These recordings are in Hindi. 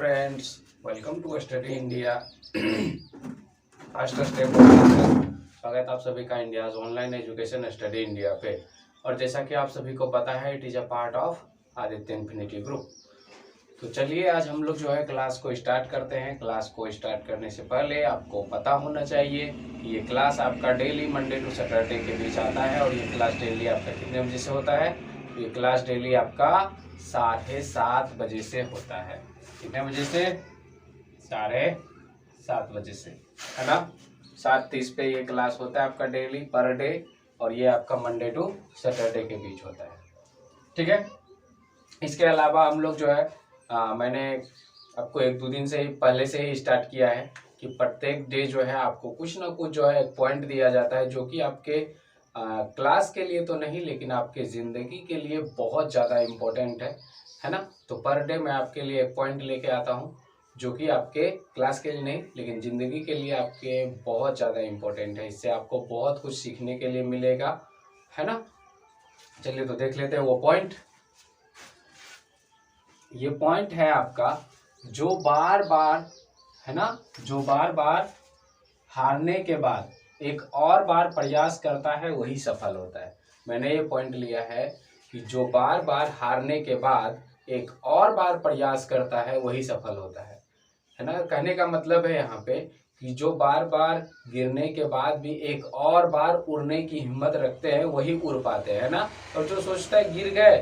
Friends, welcome to study India. First step स्वागत आप सभी का India online education study India पे। और जैसा कि आप सभी को पता है, it is a part of Aditya infinity group. तो चलिए आज हम लोग जो है क्लास को स्टार्ट करते हैं। क्लास को स्टार्ट करने से पहले आपको पता होना चाहिए कि ये क्लास आपका डेली मंडे टू सैटरडे के बीच आता है। और ये क्लास डेली आपका कितने बजे से होता है? ये क्लास डेली आपका 7:30 बजे से होता है। कितने बजे से? 7:30 बजे से, है ना। 7:30 पे ये क्लास होता है आपका डेली पर डे। और ये आपका मंडे टू सैटरडे के बीच होता है, ठीक है। इसके अलावा हम लोग जो है मैंने आपको 1-2 दिन से ही पहले से ही स्टार्ट किया है कि प्रत्येक डे जो है आपको कुछ ना कुछ जो है एक पॉइंट दिया जाता है, जो कि आपके क्लास के लिए तो नहीं लेकिन आपके ज़िंदगी के लिए बहुत ज़्यादा इम्पोर्टेंट है ना। तो पर डे मैं आपके लिए एक पॉइंट लेके आता हूँ जो कि आपके क्लास के लिए नहीं लेकिन ज़िंदगी के लिए आपके बहुत ज़्यादा इम्पोर्टेंट है। इससे आपको बहुत कुछ सीखने के लिए मिलेगा, है ना। चलिए तो देख लेते हैं वो पॉइंट। ये पॉइंट है आपका जो बार बार, है ना, जो बार बार हारने के बाद एक और बार प्रयास करता है वही सफल होता है। मैंने ये पॉइंट लिया है कि जो बार बार हारने के बाद एक और बार प्रयास करता है वही सफल होता है ना। कहने का मतलब है यहाँ पे कि जो बार बार गिरने के बाद भी एक और बार उड़ने की हिम्मत रखते हैं वही उड़ पाते हैं ना। और जो सोचता है गिर गए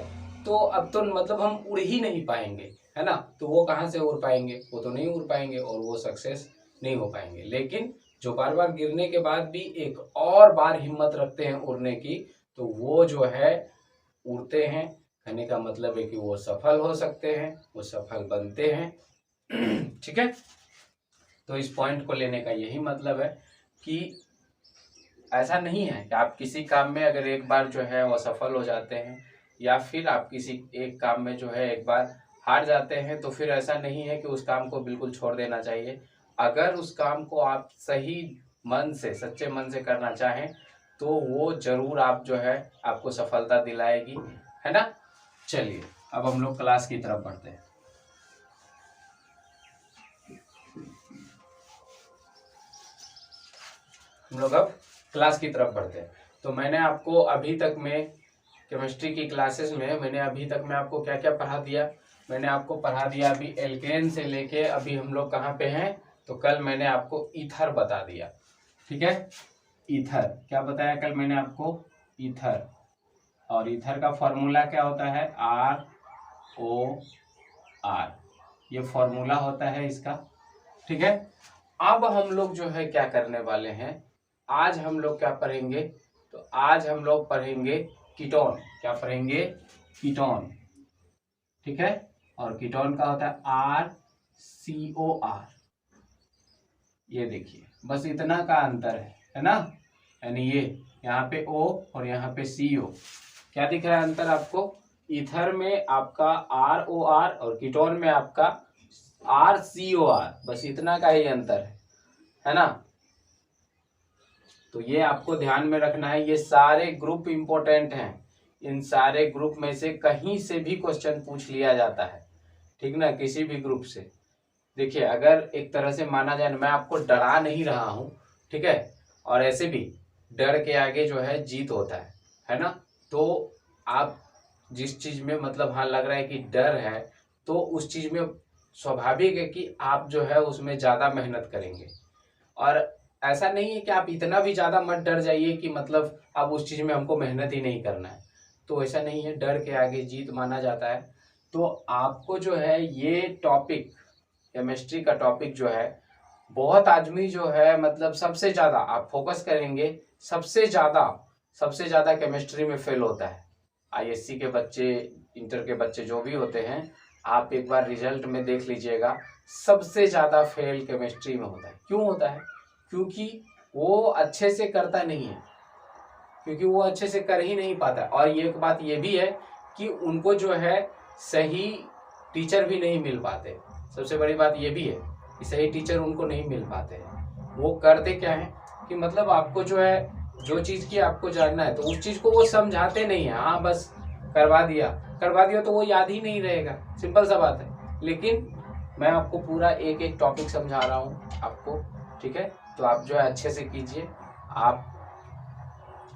तो अब तो मतलब हम उड़ ही नहीं पाएंगे, है ना, तो वो कहाँ से उड़ पाएंगे? वो तो नहीं उड़ पाएंगे और वो सक्सेस नहीं हो पाएंगे। लेकिन जो बार बार गिरने के बाद भी एक और बार हिम्मत रखते हैं उड़ने की, तो वो जो है उड़ते हैं। कहने का मतलब है कि वो सफल हो सकते हैं, वो सफल बनते हैं, ठीक है। तो इस पॉइंट को लेने का यही मतलब है कि ऐसा नहीं है कि आप किसी काम में अगर एक बार जो है वो सफल हो जाते हैं या फिर आप किसी एक काम में जो है एक बार हार जाते हैं तो फिर ऐसा नहीं है कि उस काम को बिल्कुल छोड़ देना चाहिए। अगर उस काम को आप सही मन से, सच्चे मन से करना चाहें तो वो जरूर आप जो है आपको सफलता दिलाएगी, है ना। चलिए अब हम लोग क्लास की तरफ बढ़ते हैं। हम लोग अब क्लास की तरफ बढ़ते हैं। तो मैंने आपको अभी तक में केमिस्ट्री की क्लासेस में मैंने अभी तक में आपको क्या क्या पढ़ा दिया? मैंने आपको पढ़ा दिया अभी एल्केन से लेके अभी हम लोग कहाँ पे हैं? तो कल मैंने आपको ईथर बता दिया, ठीक है। ईथर क्या बताया कल मैंने आपको? ईथर। और ईथर का फॉर्मूला क्या होता है? ROR, ये फॉर्मूला होता है इसका, ठीक है। अब हम लोग जो है क्या करने वाले हैं? आज हम लोग क्या पढ़ेंगे? तो आज हम लोग पढ़ेंगे कीटोन। क्या पढ़ेंगे? कीटोन, ठीक है। और कीटोन का होता है RCOR। ये देखिए बस इतना का अंतर है ना। यानी ये यहाँ पे O और यहाँ पे CO। क्या दिख रहा है अंतर आपको? ईथर में आपका ROR और कीटोन में आपका RCOR। बस इतना का ही अंतर है ना। तो ये आपको ध्यान में रखना है। ये सारे ग्रुप इंपॉर्टेंट हैं। इन सारे ग्रुप में से कहीं से भी क्वेश्चन पूछ लिया जाता है, ठीक ना, किसी भी ग्रुप से। देखिए अगर एक तरह से माना जाए, मैं आपको डरा नहीं रहा हूँ, ठीक है। और ऐसे भी डर के आगे जो है जीत होता है ना। तो आप जिस चीज में मतलब हाँ लग रहा है कि डर है तो उस चीज में स्वाभाविक है कि आप जो है उसमें ज्यादा मेहनत करेंगे। और ऐसा नहीं है कि आप इतना भी ज्यादा मत डर जाइए कि मतलब अब उस चीज में हमको मेहनत ही नहीं करना है। तो ऐसा नहीं है, डर के आगे जीत माना जाता है। तो आपको जो है ये टॉपिक, केमिस्ट्री का टॉपिक जो है बहुत आदमी जो है मतलब सबसे ज्यादा आप फोकस करेंगे, सबसे ज्यादा केमिस्ट्री में फेल होता है। ISC के बच्चे, इंटर के बच्चे जो भी होते हैं, आप एक बार रिजल्ट में देख लीजिएगा, सबसे ज्यादा फेल केमिस्ट्री में होता है। क्यों होता है? क्योंकि वो अच्छे से करता नहीं है, क्योंकि वो अच्छे से कर ही नहीं पाता। और ये एक बात ये भी है कि उनको जो है सही टीचर भी नहीं मिल पाते। सबसे बड़ी बात ये भी है कि सही टीचर उनको नहीं मिल पाते हैं। वो करते क्या है कि मतलब आपको जो है जो चीज़ की आपको जानना है तो उस चीज़ को वो समझाते नहीं है। हाँ बस करवा दिया तो वो याद ही नहीं रहेगा, सिंपल सा बात है। लेकिन मैं आपको पूरा एक एक टॉपिक समझा रहा हूँ आपको, ठीक है। तो आप जो है अच्छे से कीजिए।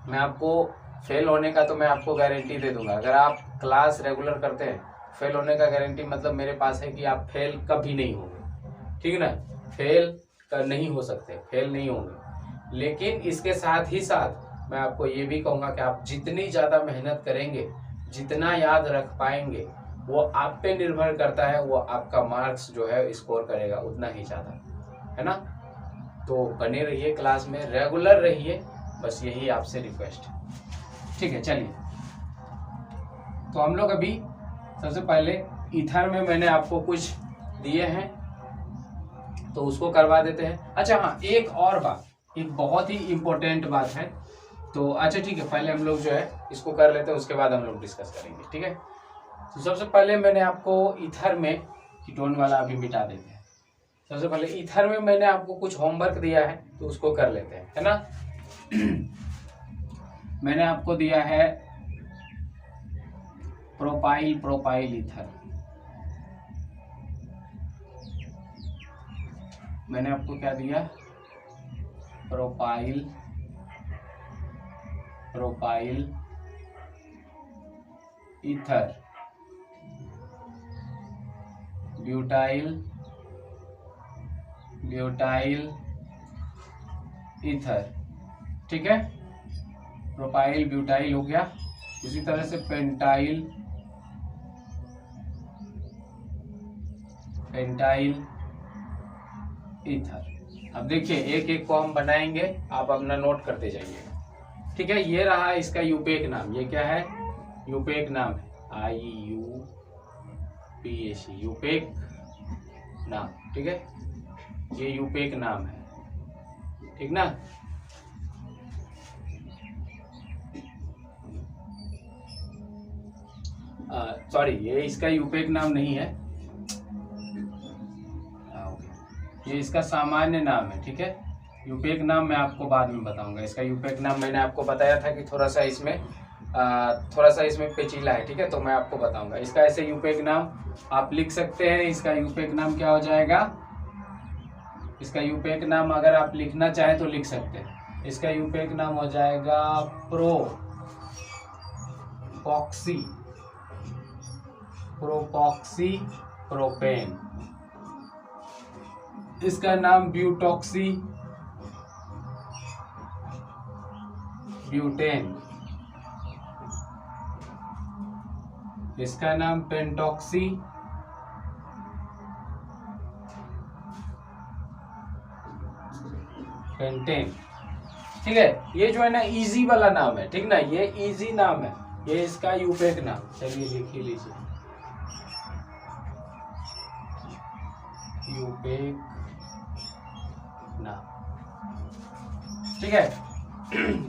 मैं आपको फेल होने का तो मैं आपको गारंटी दे दूंगा। अगर आप क्लास रेगुलर करते हैं, फेल होने का गारंटी मतलब मेरे पास है कि आप फेल कभी नहीं होंगे, ठीक है ना। फेल नहीं हो सकते, फेल नहीं होंगे। लेकिन इसके साथ ही साथ मैं आपको ये भी कहूँगा कि आप जितनी ज़्यादा मेहनत करेंगे, जितना याद रख पाएंगे, वो आप पे निर्भर करता है, वो आपका मार्क्स जो है स्कोर करेगा उतना ही ज़्यादा, है ना। तो बने रहिए, क्लास में रेगुलर रहिए, बस यही आपसे रिक्वेस्ट है, ठीक है। चलिए, तो हम लोग अभी सबसे पहले ईथर में मैंने आपको कुछ दिए हैं तो उसको करवा देते हैं। अच्छा हाँ, एक और बात, एक बहुत ही इम्पोर्टेंट बात है। तो अच्छा ठीक है, पहले हम लोग जो है इसको कर लेते हैं, उसके बाद हम लोग डिस्कस करेंगे, ठीक है। तो सबसे पहले मैंने आपको ईथर में कीटोन वाला अभी मिटा देते हैं। सबसे पहले ईथर में मैंने आपको कुछ होमवर्क दिया है तो उसको कर लेते हैं, है ना। मैंने आपको दिया है प्रोपाइल ईथर। मैंने आपको क्या दिया, प्रोपाइल ईथर, ब्यूटाइल ईथर, ठीक है। प्रोपाइल ब्यूटाइल हो गया। इसी तरह से पेंटाइल ईथर। अब देखिए एक एक को हम बनाएंगे, आप अपना नोट करते जाइए, ठीक है। ये रहा इसका यूपेक नाम, ये क्या है, यूपेक नाम है, IUPAC, यूपेक नाम, ठीक है। ये यूपेक नाम है, ठीक ना। सॉरी, ये इसका यूपेक नाम नहीं है, ये इसका सामान्य नाम है, ठीक है। यूपेक नाम मैं आपको बाद में बताऊंगा। इसका यूपेक नाम मैंने आपको बताया था कि थोड़ा सा इसमें पेचीला है, ठीक है, तो मैं आपको बताऊंगा। इसका ऐसे यूपेक नाम आप लिख सकते हैं। इसका यूपेक नाम क्या हो जाएगा, इसका यूपेक नाम अगर आप लिखना चाहें तो लिख सकते हैं। इसका यूपेक नाम हो जाएगा प्रोपॉक्सी प्रोपेन। इसका नाम ब्यूटॉक्सी ब्यूटेन। इसका नाम पेंटॉक्सी पेंटेन, ठीक है। ये जो है ना इजी वाला नाम है, ठीक ना, ये इजी नाम है, ये इसका यूपेक नाम। चलिए लिख ही लीजिए, यूपेक नाम, ठीक है।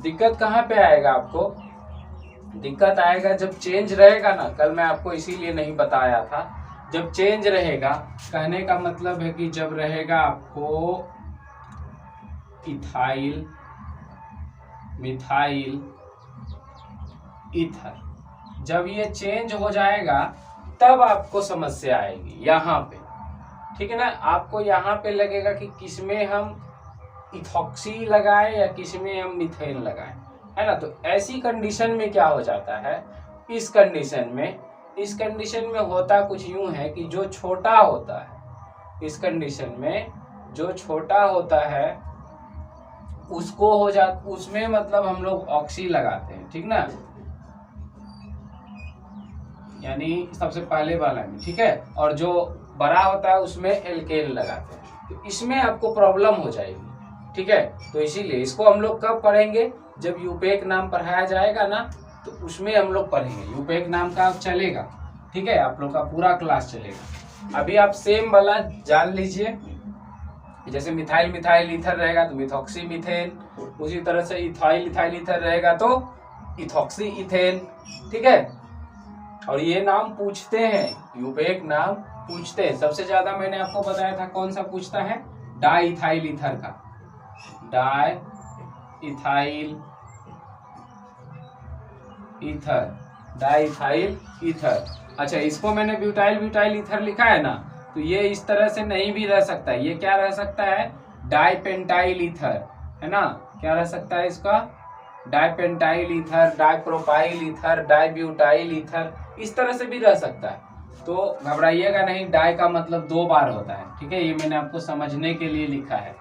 दिक्कत कहाँ पे आएगा आपको, दिक्कत आएगा जब चेंज रहेगा ना। कल मैं आपको इसीलिए नहीं बताया था, जब चेंज रहेगा, कहने का मतलब है कि जब रहेगा आपको इथाइल मिथाइल ईथर, जब ये चेंज हो जाएगा तब आपको समस्या आएगी यहाँ पे, ठीक है ना। आपको यहाँ पे लगेगा कि किसमें हम इथॉक्सी लगाएं या किसमें हम मिथेन लगाएं, है ना। तो ऐसी कंडीशन में क्या हो जाता है, इस कंडीशन में होता कुछ यूं है कि जो छोटा होता है, इस कंडीशन में जो छोटा होता है उसको हो जाता, उसमें मतलब हम लोग ऑक्सी लगाते हैं, ठीक ना, यानी सबसे पहले वाला में, ठीक है। और जो बड़ा होता है उसमें एल्केन लगाते हैं। तो इसमें आपको प्रॉब्लम हो जाएगी, ठीक है। तो इसीलिए इसको हम लोग कब पढ़ेंगे, जब यूपेक नाम पढ़ाया जाएगा ना, तो उसमें हम लोग पढ़ेंगे। यूपेक नाम का चलेगा, ठीक है, आप लोग का पूरा क्लास चलेगा। अभी आप सेम वाला जान लीजिए, जैसे मिथाइल ईथर रहेगा तो मिथॉक्सी मीथेन, उसी तरह से इथाइल ईथर रहेगा तो इथॉक्सी इथेन, ठीक है। और ये नाम पूछते हैं, यूपेक नाम पूछते हैं। सबसे ज्यादा मैंने आपको बताया था कौन सा पूछता है, डाई इथाइल ईथर का, डाई इथाइल ईथर। अच्छा, इसको मैंने ब्यूटाइल ईथर लिखा है ना, तो ये इस तरह से नहीं भी रह सकता है। ये क्या रह सकता है, डाइपेंटाइल ईथर, है ना, क्या रह सकता है इसका, डाइपेंटाइल ईथर, डाइप्रोपाइल ईथर, डाइब्यूटाइल ईथर, इस तरह से भी रह सकता है। तो घबराइएगा नहीं, डाई का मतलब 2 बार होता है, ठीक है, ये मैंने आपको समझने के लिए लिखा है,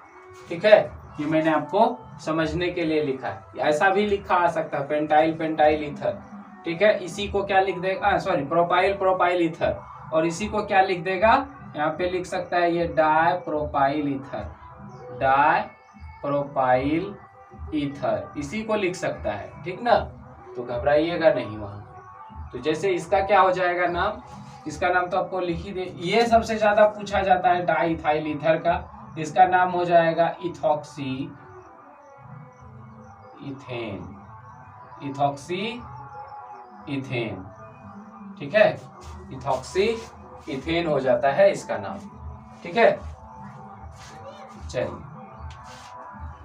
ठीक है, ये मैंने आपको समझने के लिए लिखा है। ऐसा भी लिखा आ सकता है, पेंटाइल पेंटाइल ईथर, ठीक है, इसी को क्या लिख देगा, सॉरी, प्रोपाइल प्रोपाइल ईथर, और इसी को क्या लिख देगा, यहाँ पे लिख सकता है ये डाइप्रोपाइल ईथर, डाइप्रोपाइल ईथर, इसी को लिख सकता है, ठीक ना। तो घबराइएगा नहीं वहां। तो जैसे इसका क्या हो जाएगा नाम, इसका नाम तो आपको लिख ही दे, ये सबसे ज्यादा पूछा जाता है डाइथाइल ईथर का, इसका नाम हो जाएगा इथॉक्सी इथेन, इथॉक्सी इथेन, ठीक है, इथॉक्सी इथेन हो जाता है इसका नाम, ठीक है। चलिए,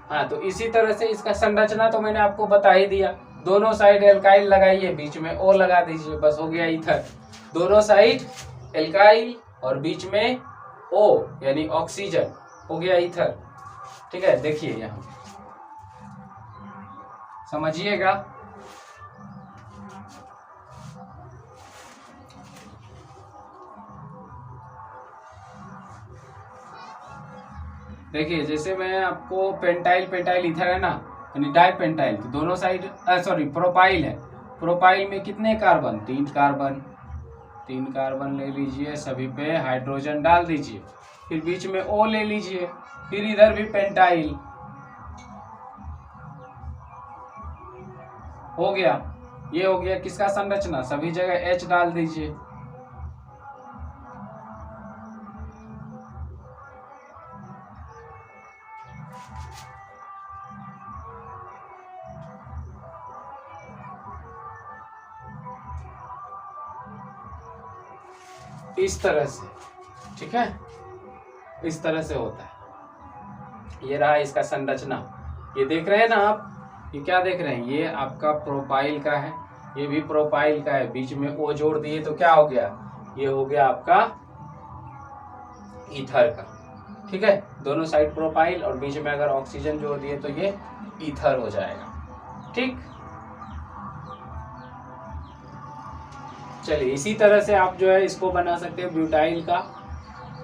हाँ, तो इसी तरह से इसका संरचना तो मैंने आपको बता ही दिया। दोनों साइड एल्काइल लगाइए, बीच में ओ लगा दीजिए, बस हो गया ईथर। दोनों साइड एल्काइल और बीच में ओ यानी ऑक्सीजन, हो गया ईथर, ठीक है। देखिए यहाँ समझिएगा, देखिए जैसे मैं आपको पेंटाइल पेंटाइल ईथर है ना, यानी डाइपेंटाइल, तो दोनों साइड, सॉरी, प्रोपाइल है, प्रोपाइल में कितने कार्बन, 3 कार्बन, 3 कार्बन ले लीजिए, सभी पे हाइड्रोजन डाल दीजिए, फिर बीच में ओ ले लीजिए, फिर इधर भी पेंटाइल हो गया। ये हो गया किसका संरचना, सभी जगह H डाल दीजिए, इस तरह से, ठीक है, इस तरह से होता है। ये रहा इसका संरचना, ये देख रहे हैं ना आप, ये क्या देख रहे हैं, ये आपका प्रोपाइल का है, ये भी प्रोपाइल का है, बीच में ओ जोड़ दिए तो क्या हो गया, ये हो गया आपका ईथर का, ठीक है। दोनों साइड प्रोपाइल और बीच में अगर ऑक्सीजन जोड़ दिए तो ये ईथर हो जाएगा, ठीक। चलिए, इसी तरह से आप जो है इसको बना सकते हो ब्यूटाइल का,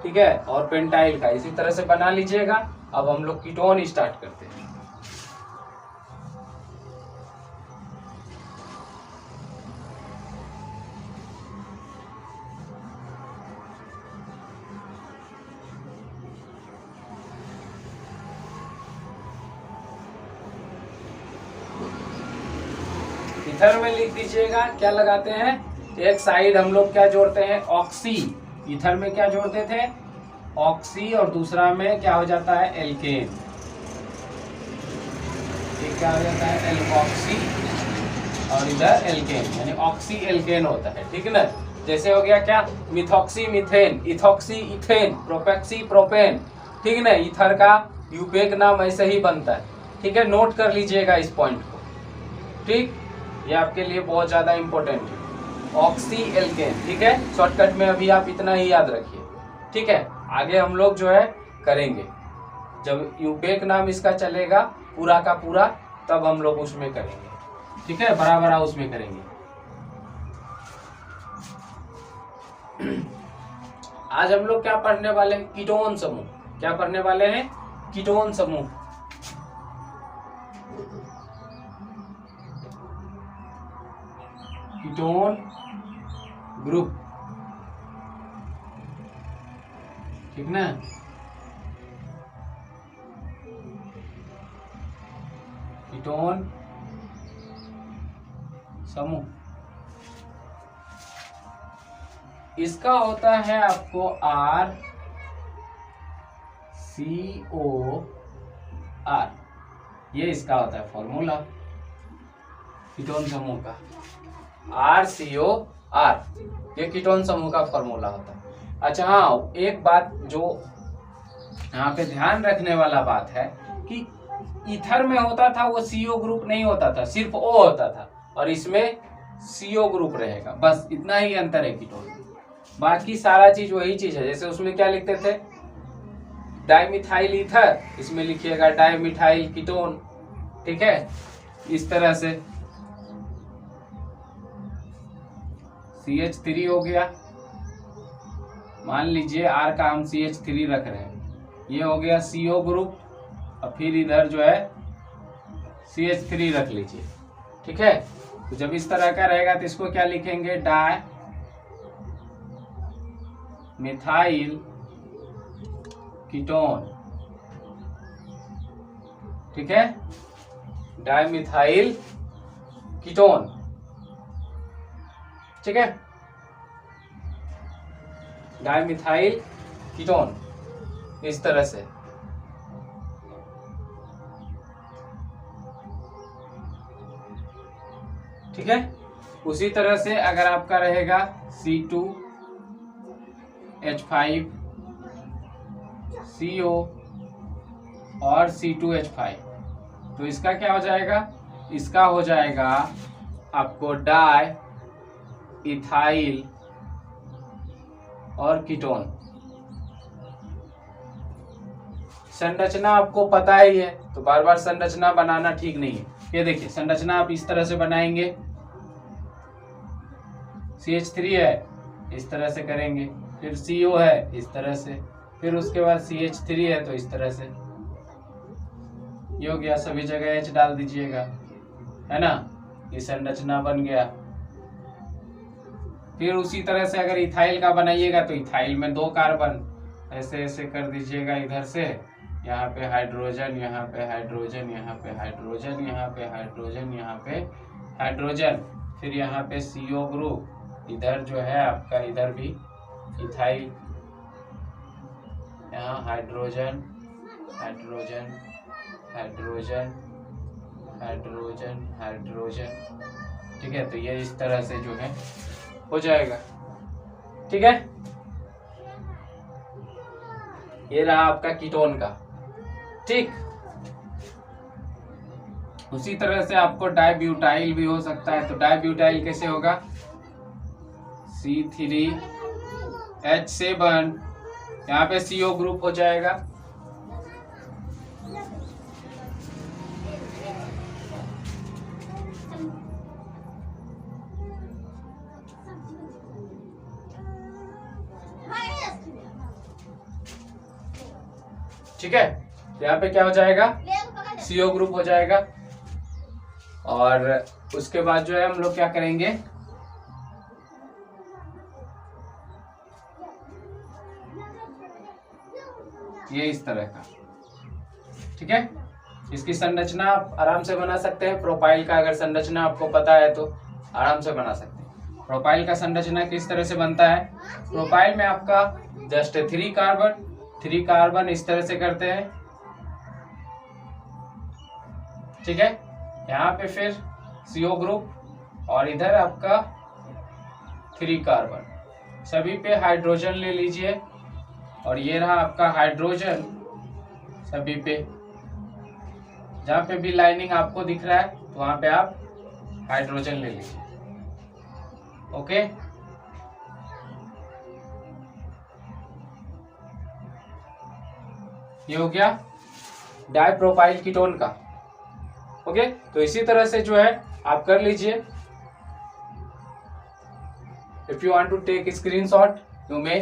ठीक है, और पेंटाइल का, इसी तरह से बना लीजिएगा। अब हम लोग कीटोन स्टार्ट करते हैं। ईथर में लिख दीजिएगा, क्या लगाते हैं, एक साइड हम लोग क्या जोड़ते हैं, ऑक्सी, ईथर में क्या जोड़ते थे, ऑक्सी, और दूसरा में क्या हो जाता है, एल्केन, ये क्या हो जाता है, एल्कोक्सी, और इधर एल्केन, यानी ऑक्सी एल्केन होता है, ठीक है ना। जैसे हो गया क्या, methoxy methane, ethoxy ethane, propoxy propane, ठीक है ना। ईथर का यूपेक नाम ऐसे ही बनता है, ठीक है, नोट कर लीजिएगा इस पॉइंट को, ठीक, ये आपके लिए बहुत ज्यादा इंपॉर्टेंट है, ऑक्सी एल्केन, ठीक है। शॉर्टकट में अभी आप इतना ही याद रखिए, ठीक है। आगे हम लोग जो है करेंगे, जब यूपेक नाम इसका चलेगा पूरा का पूरा, तब हम लोग उसमें करेंगे, ठीक है, बराबर उसमें करेंगे। आज हम लोग क्या पढ़ने वाले हैं, कीटोन समूह, क्या पढ़ने वाले हैं, कीटोन समूह। कीटोन ग्रुप, ठीक ना, कीटोन समूह, इसका होता है आपको RCOR, ये इसका होता है फॉर्मूला कीटोन समूह का, RCOR, ये कीटोन समूह का फॉर्मूला होता है। अच्छा हाँ, एक बात जो यहाँ पे ध्यान रखने वाला बात है कि ईथर में होता था वो CO ग्रुप नहीं होता था, सिर्फ O होता था, और इसमें CO ग्रुप रहेगा, बस इतना ही अंतर है कीटोन, बाकी सारा चीज वही चीज है। जैसे उसमें क्या लिखते थे, डाइमिथाइल ईथर, इसमें लिखिएगा डाइमिथाइल कीटोन। ठीक है, इस तरह से CH3 हो गया, मान लीजिए R का हम CH3 रख रहे हैं, ये हो गया CO ग्रुप, और फिर इधर जो है CH3 रख लीजिए। ठीक है, तो जब इस तरह का रहेगा तो इसको क्या लिखेंगे, डाई मिथाइल कीटोन। ठीक है, डाई मिथाइल कीटोन। ठीक है, डाई मिथाइल कीटोन, इस तरह से। ठीक है, उसी तरह से अगर आपका रहेगा C2H5CO और C2H5, तो इसका क्या हो जाएगा, इसका हो जाएगा आपको डाई इथाइल और कीटोन। संरचना आपको पता ही है, तो बार बार संरचना बनाना ठीक नहीं है। ये देखिए, संरचना आप इस तरह से बनाएंगे, CH3 है, इस तरह से करेंगे, फिर CO है इस तरह से, फिर उसके बाद CH3 है तो इस तरह से। ये हो गया, सभी जगह H डाल दीजिएगा, है ना, ये संरचना बन गया। फिर उसी तरह से अगर इथाइल का बनाइएगा तो इथाइल में 2 कार्बन ऐसे ऐसे कर दीजिएगा, इधर से यहाँ पे हाइड्रोजन, यहाँ पे हाइड्रोजन, यहाँ पे हाइड्रोजन, यहाँ पे हाइड्रोजन, यहाँ पे हाइड्रोजन, फिर यहाँ पे CO ग्रुप, इधर जो है आपका इधर भी इथाइल, यहाँ hydrogen hydrogen hydrogen hydrogen hydrogen. ठीक है, तो ये इस तरह से जो है हो जाएगा। ठीक है, ये रहा आपका कीटोन का। ठीक, उसी तरह से आपको डाइब्यूटाइल भी हो सकता है। तो डाइब्यूटाइल कैसे होगा, C3H7, यहाँ पे CO ग्रुप हो जाएगा, ठीक है, यहाँ पे क्या हो जाएगा, CO ग्रुप हो जाएगा। और उसके बाद जो है हम लोग क्या करेंगे, ये इस तरह का। ठीक है, इसकी संरचना आप आराम से बना सकते हैं। प्रोपाइल का अगर संरचना आपको पता है तो आराम से बना सकते हैं। प्रोपाइल का संरचना किस तरह से बनता है, प्रोपाइल में आपका जस्ट 3 कार्बन इस तरह से करते हैं। ठीक है, यहाँ पे फिर CO ग्रुप और इधर आपका 3 कार्बन, सभी पे हाइड्रोजन ले लीजिए, और ये रहा आपका हाइड्रोजन सभी पे। जहाँ पे भी लाइनिंग आपको दिख रहा है तो वहां पे आप हाइड्रोजन ले लीजिए। ओके, ये हो गया डाइप्रोपाइल कीटोन का। ओके, तो इसी तरह से जो है आप कर लीजिए। If you want to take screenshot you may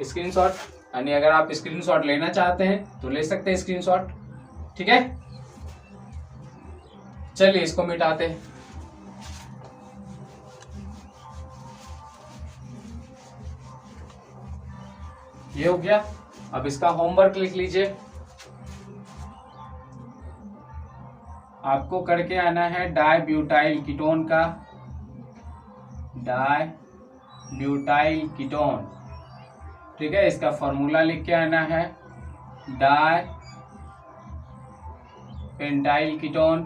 screenshot, यानी अगर आप स्क्रीनशॉट लेना चाहते हैं तो ले सकते हैं स्क्रीनशॉट। ठीक है, चलिए इसको मिटाते हैं। ये हो गया, अब इसका होमवर्क लिख लीजिए। आपको करके आना है डाइब्यूटाइल कीटोन का, डाइब्यूटाइल कीटोन। ठीक है, इसका फॉर्मूला लिख के आना है, डाई पेंटाइल कीटोन,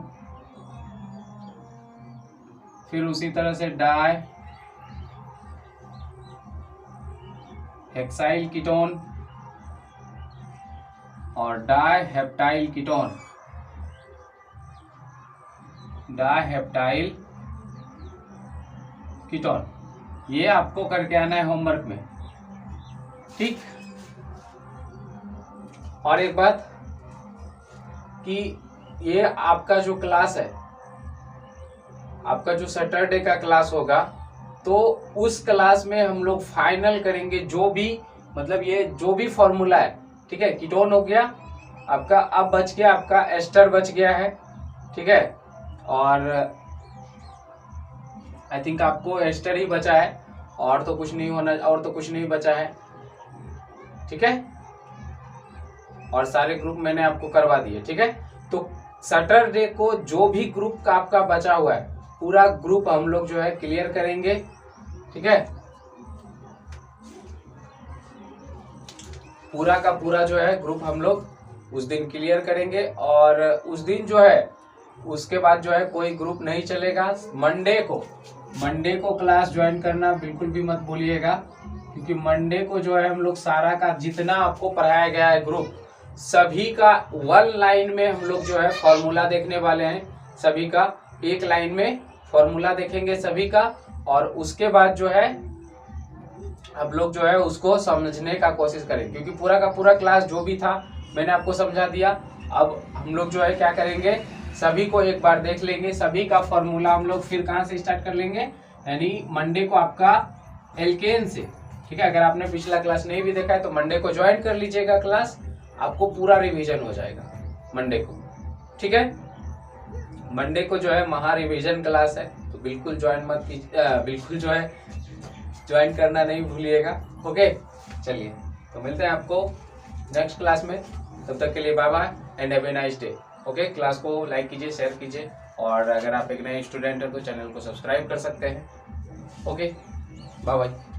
फिर उसी तरह से डाई हेक्साइल कीटोन और di heptyl ketone, di heptyl ketone. ये आपको करके आना है होमवर्क में। ठीक। और एक बात कि ये आपका जो क्लास है, आपका जो सैटरडे का क्लास होगा, तो उस क्लास में हम लोग फाइनल करेंगे जो भी, मतलब ये जो भी फॉर्मूला है, ठीक है। कीटोन हो गया आपका, अब बच गया आपका एस्टर बच गया है, ठीक है। और आई थिंक आपको एस्टर ही बचा है, और तो कुछ नहीं होना, और तो कुछ नहीं बचा है, ठीक है। और सारे ग्रुप मैंने आपको करवा दिए, ठीक है। तो सैटरडे को जो भी ग्रुप का आपका बचा हुआ है, पूरा ग्रुप हम लोग जो है क्लियर करेंगे, ठीक है। पूरा का पूरा जो है ग्रुप हम लोग उस दिन क्लियर करेंगे। और उस दिन जो है, उसके बाद जो है कोई ग्रुप नहीं चलेगा। मंडे को क्लास ज्वाइन करना बिल्कुल भी मत भूलिएगा, क्योंकि मंडे को जो है हम लोग सारा का जितना आपको पढ़ाया गया है ग्रुप, सभी का वन लाइन में हम लोग जो है फॉर्मूला देखने वाले हैं। सभी का एक लाइन में फॉर्मूला देखेंगे सभी का, और उसके बाद जो है हम लोग जो है उसको समझने का कोशिश करेंगे, क्योंकि पूरा का पूरा क्लास जो भी था मैंने आपको समझा दिया। अब हम लोग जो है क्या करेंगे, सभी को एक बार देख लेंगे, सभी का फॉर्मूला हम लोग फिर कहाँ से स्टार्ट कर लेंगे, यानी मंडे को आपका एल्केन से, ठीक है। अगर आपने पिछला क्लास नहीं भी देखा है तो मंडे को ज्वाइन कर लीजिएगा क्लास, आपको पूरा रिवीजन हो जाएगा मंडे को, ठीक है। मंडे को जो है महा रिवीजन क्लास है, तो बिल्कुल ज्वाइन मत कीजिए, बिल्कुल जो है ज्वाइन करना नहीं भूलिएगा, ओके। चलिए, तो मिलते हैं आपको नेक्स्ट क्लास में, तब तक के लिए bye bye and have a nice day, okay. Class को लाइक कीजिए, शेयर कीजिए, और अगर आप एक नए स्टूडेंट हैं तो चैनल को सब्सक्राइब कर सकते हैं, ओके। Bye bye.